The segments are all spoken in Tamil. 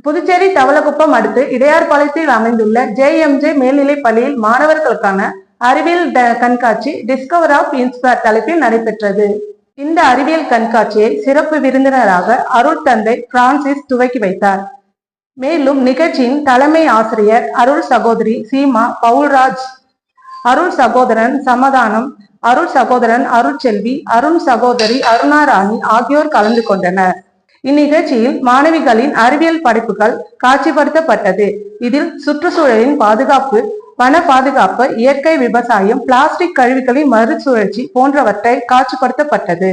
புதுச்சேரி தவளக்குப்பம் அடுத்து இடையார்பாளையத்தில் அமைந்துள்ள JMJ மேல்நிலைப் பள்ளியில் மாணவர்களுக்கான அறிவியல் கண்காட்சி டிஸ்கவர் ஆஃப் இன்ஸ்பயர் தலைப்பில் நடைபெற்றது. இந்த அறிவியல் கண்காட்சியை சிறப்பு விருந்தினராக அருள் தந்தை பிரான்சிஸ் துவக்கி வைத்தார். மேலும் நிகழ்ச்சியின் தலைமை ஆசிரியர் அருள் சகோதரி சீமா பவுல்ராஜ், அருள் சகோதரன் சமாதானம், அருள் சகோதரன் அருட்செல்வி, அருண் சகோதரி அருணாராணி ஆகியோர் கலந்து கொண்டனர். இந்நிகழ்ச்சியில் மாணவிகளின் அறிவியல் படைப்புகள் காட்சிப்படுத்தப்பட்டது. இதில் சுற்றுச்சூழலின் பாதுகாப்பு, வன பாதுகாப்பு, இயற்கை விவசாயம், பிளாஸ்டிக் கழிவுகளின் மறுசுழற்சி போன்றவற்றை காட்சிப்படுத்தப்பட்டது.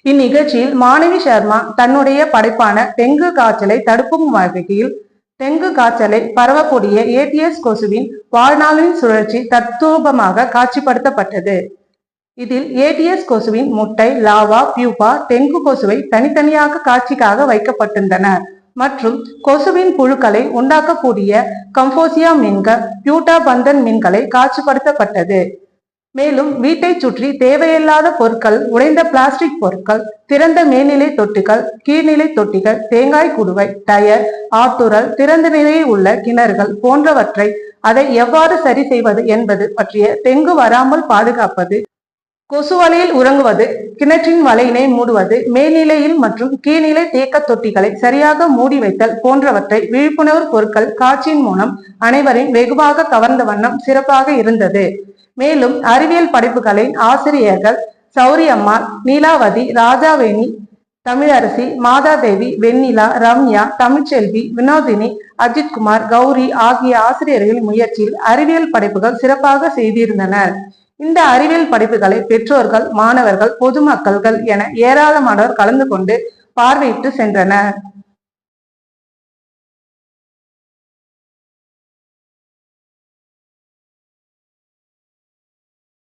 இந்நிகழ்ச்சியில் மாணவி சர்மா தன்னுடைய படைப்பான டெங்கு காய்ச்சலை தடுக்கும் வகையில் டெங்கு காய்ச்சலை பரவக்கூடிய ஏடிஎஸ் கொசுவின் வாழ்நாளின் சுழற்சி தத்ரூபமாக காட்சிப்படுத்தப்பட்டது. இதில் ஏடிஎஸ் கொசுவின் முட்டை, லாவா, பியூபா, டெங்கு கொசுவை தனித்தனியாக காட்சிக்காக வைக்கப்பட்டிருந்தன மற்றும் கொசுவின் புழுக்களை உண்டாக்கக்கூடிய கம்போசியா மீன்கள், பியூட்டா பந்தன் மீன்களை காட்சிப்படுத்தப்பட்டது. மேலும் வீட்டை சுற்றி தேவையில்லாத பொருட்கள், உடைந்த பிளாஸ்டிக் பொருட்கள், திறந்த மேல்நிலை தொட்டிகள், கீழ்நிலை தொட்டிகள், தேங்காய் குடுவை, டயர், ஆட்டுரல், திறந்த நிலையில் உள்ள கிணறுகள் போன்றவற்றை அதை எவ்வாறு சரி செய்வது என்பது பற்றிய, டெங்கு வராமல் பாதுகாப்பது, கொசு வலையில் உறங்குவது, கிணற்றின் வலையினை மூடுவது, மேல்நிலையில் மற்றும் கீழ்நிலை தேக்க தொட்டிகளை சரியாக மூடி வைத்தல் போன்றவற்றை விழிப்புணர்வு பொருட்கள் காட்சியின் மூலம் அனைவரையும் வெகுவாக கவர்ந்த வண்ணம் சிறப்பாக இருந்தது. மேலும் அறிவியல் படைப்புகளின் ஆசிரியர்கள் சௌரியம்மாள், நீலாவதி, ராஜாவேணி, தமிழரசி, மாதாதேவி, வெண்ணிலா, ரம்யா, தமிழ்ச்செல்வி, வினோதினி, அஜித்குமார், கௌரி ஆகிய ஆசிரியர்களின் முயற்சியில் அறிவியல் படைப்புகள் சிறப்பாக செய்திருந்தனர். இந்த அறிவியல் படைப்புகளை பெற்றோர்கள், மாணவர்கள், பொதுமக்கள்கள் என ஏராளமானோர் கலந்து கொண்டு பார்வையிட்டு சென்றனர்.